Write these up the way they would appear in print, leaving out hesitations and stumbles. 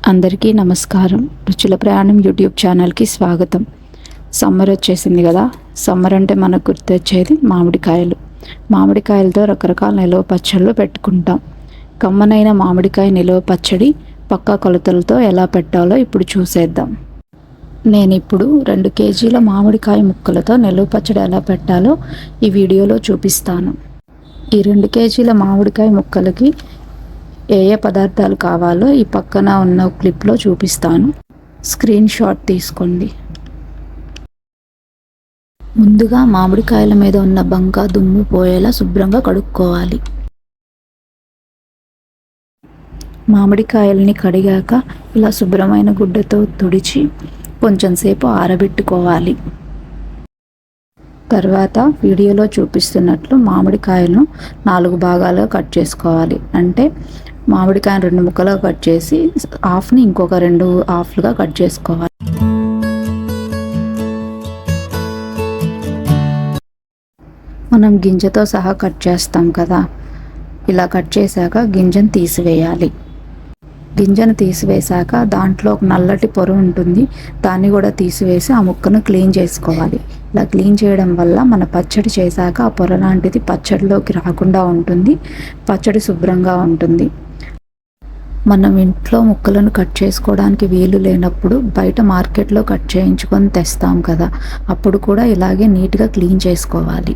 అందరికీ నమస్కారం. రుచుల ప్రయాణం యూట్యూబ్ ఛానల్కి స్వాగతం. సమ్మర్ వచ్చేసింది కదా. సమ్మర్ అంటే మనకు గుర్తొచ్చేది మామిడికాయలు. మామిడికాయలతో రకరకాల నిలువ పచ్చళ్ళు పెట్టుకుంటాం. కమ్మనైన మామిడికాయ నిలువ పచ్చడి పక్కా కొలతలతో ఎలా పెట్టాలో ఇప్పుడు చూసేద్దాం. నేను ఇప్పుడు 2 కేజీల మామిడికాయ ముక్కలతో నిలువ పచ్చడి ఎలా పెట్టాలో ఈ వీడియోలో చూపిస్తాను. ఈ 2 కేజీల మామిడికాయ ముక్కలకి ఏ పదార్థాలు కావాలో ఈ పక్కన ఉన్న క్లిప్లో చూపిస్తాను. స్క్రీన్ షాట్ తీసుకోండి. ముందుగా మామిడికాయల మీద ఉన్న బంక దుమ్ము పోయేలా శుభ్రంగా కడుక్కోవాలి. మామిడికాయల్ని కడిగాక ఇలా శుభ్రమైన గుడ్డతో తుడిచి కొంచెం సేపు ఆరబెట్టుకోవాలి. తర్వాత వీడియోలో చూపిస్తున్నట్లు మామిడికాయలను 4 భాగాలుగా కట్ చేసుకోవాలి. అంటే మామిడికాయను 2 ముక్కలుగా కట్ చేసి హాఫ్ని ఇంకొక 2 హాఫ్లుగా కట్ చేసుకోవాలి. మనం గింజతో సహా కట్ చేస్తాం కదా, ఇలా కట్ చేశాక గింజను తీసివేయాలి. గింజను తీసివేశాక దాంట్లో ఒక నల్లటి పొర ఉంటుంది, దాన్ని కూడా తీసివేసి ఆ ముక్కను క్లీన్ చేసుకోవాలి. ఇలా క్లీన్ చేయడం వల్ల మన పచ్చడి చేశాక ఆ పొర లాంటిది పచ్చడిలోకి రాకుండా ఉంటుంది, పచ్చడి శుభ్రంగా ఉంటుంది. మనం ఇంట్లో ముక్కలను కట్ చేసుకోవడానికి వీలు లేనప్పుడు బయట మార్కెట్లో కట్ చేయించుకొని తెస్తాం కదా, అప్పుడు కూడా ఇలాగే నీట్గా క్లీన్ చేసుకోవాలి.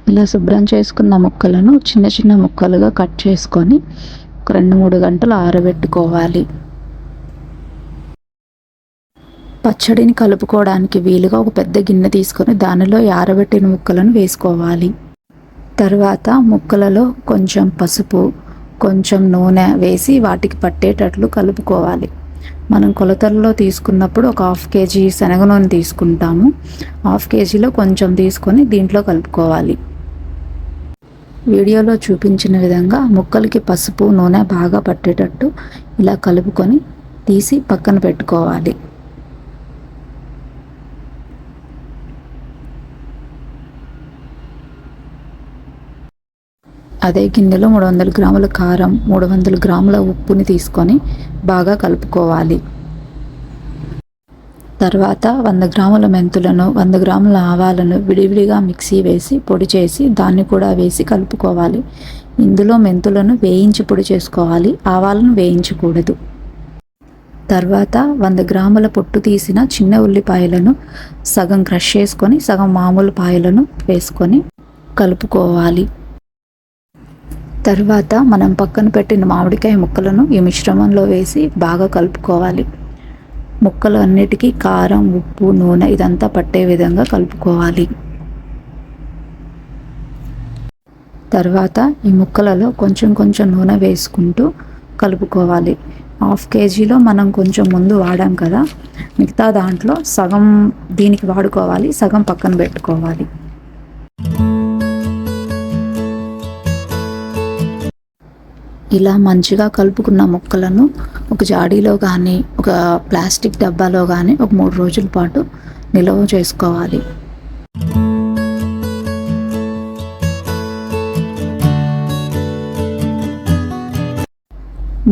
ఇలా శుభ్రం చేసుకున్న ముక్కలను చిన్న చిన్న ముక్కలుగా కట్ చేసుకొని 2-3 గంటలు ఆరబెట్టుకోవాలి. పచ్చడిని కలుపుకోవడానికి వీలుగా ఒక పెద్ద గిన్నె తీసుకొని దానిలో ఆరబెట్టిన ముక్కలను వేసుకోవాలి. తర్వాత ముక్కలలో కొంచెం పసుపు, కొంచెం నూనె వేసి వాటికి పట్టేటట్లు కలుపుకోవాలి. మనం కొలతల్లో తీసుకున్నప్పుడు ఒక 1/2 కేజీ శనగ నూనె తీసుకుంటాము. 1/2 కేజీలో కొంచెం తీసుకొని దీంట్లో కలుపుకోవాలి. వీడియోలో చూపించిన విధంగా ముక్కలకి పసుపు నూనె బాగా పట్టేటట్టు ఇలా కలుపుకొని తీసి పక్కన పెట్టుకోవాలి. అదే గిన్నెలో 300 గ్రాముల కారం, 300 గ్రాముల ఉప్పుని తీసుకొని బాగా కలుపుకోవాలి. తర్వాత 100 గ్రాముల మెంతులను, 100 గ్రాముల ఆవాలను విడివిడిగా మిక్సీ వేసి పొడి చేసి దాన్ని కూడా వేసి కలుపుకోవాలి. ఇందులో మెంతులను వేయించి పొడి చేసుకోవాలి, ఆవాలను వేయించకూడదు. తర్వాత 100 గ్రాముల పొట్టు తీసిన చిన్న ఉల్లిపాయలను సగం క్రష్ చేసుకొని సగం మామూలు పాయలను వేసుకొని కలుపుకోవాలి. తర్వాత మనం పక్కన పెట్టిన మామిడికాయ ముక్కలను ఈ మిశ్రమంలో వేసి బాగా కలుపుకోవాలి. ముక్కలు అన్నిటికీ కారం, ఉప్పు, నూనె ఇదంతా పట్టే విధంగా కలుపుకోవాలి. తర్వాత ఈ ముక్కలలో కొంచెం కొంచెం నూనె వేసుకుంటూ కలుపుకోవాలి. 1/2 కేజీలో మనం కొంచెం ముందు వాడాం కదా, మిగతా దాంట్లో సగం దీనికి వాడుకోవాలి, సగం పక్కన పెట్టుకోవాలి. ఇలా మంచిగా కలుపుకున్న ముక్కలను ఒక జాడీలో కానీ ఒక ప్లాస్టిక్ డబ్బాలో కానీ ఒక 3 రోజుల పాటు నిల్వ చేసుకోవాలి.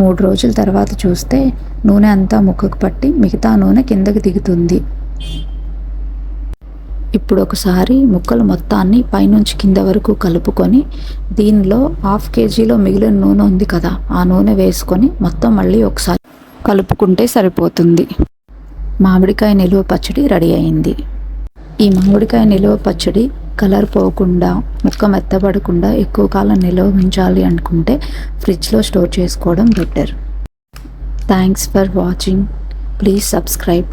3 రోజుల తర్వాత చూస్తే నూనె అంతా ముక్కకు పట్టి మిగతా నూనె కిందకి దిగుతుంది. ఇప్పుడు ఒకసారి ముక్కలు మొత్తాన్ని పైనుంచి కింద వరకు కలుపుకొని దీనిలో 1/2 కేజీలో మిగిలిన నూనె ఉంది కదా, ఆ నూనె వేసుకొని మొత్తం మళ్ళీ ఒకసారి కలుపుకుంటే సరిపోతుంది. మామిడికాయ నిలువ పచ్చడి రెడీ అయింది. ఈ మామిడికాయ నిలువ పచ్చడి కలర్ పోకుండా, ముక్క మెత్తబడకుండా ఎక్కువ కాలం నిల్వ ఉంచాలి అనుకుంటే ఫ్రిడ్జ్లో స్టోర్ చేసుకోవడం better. Thanks for watching. Please subscribe.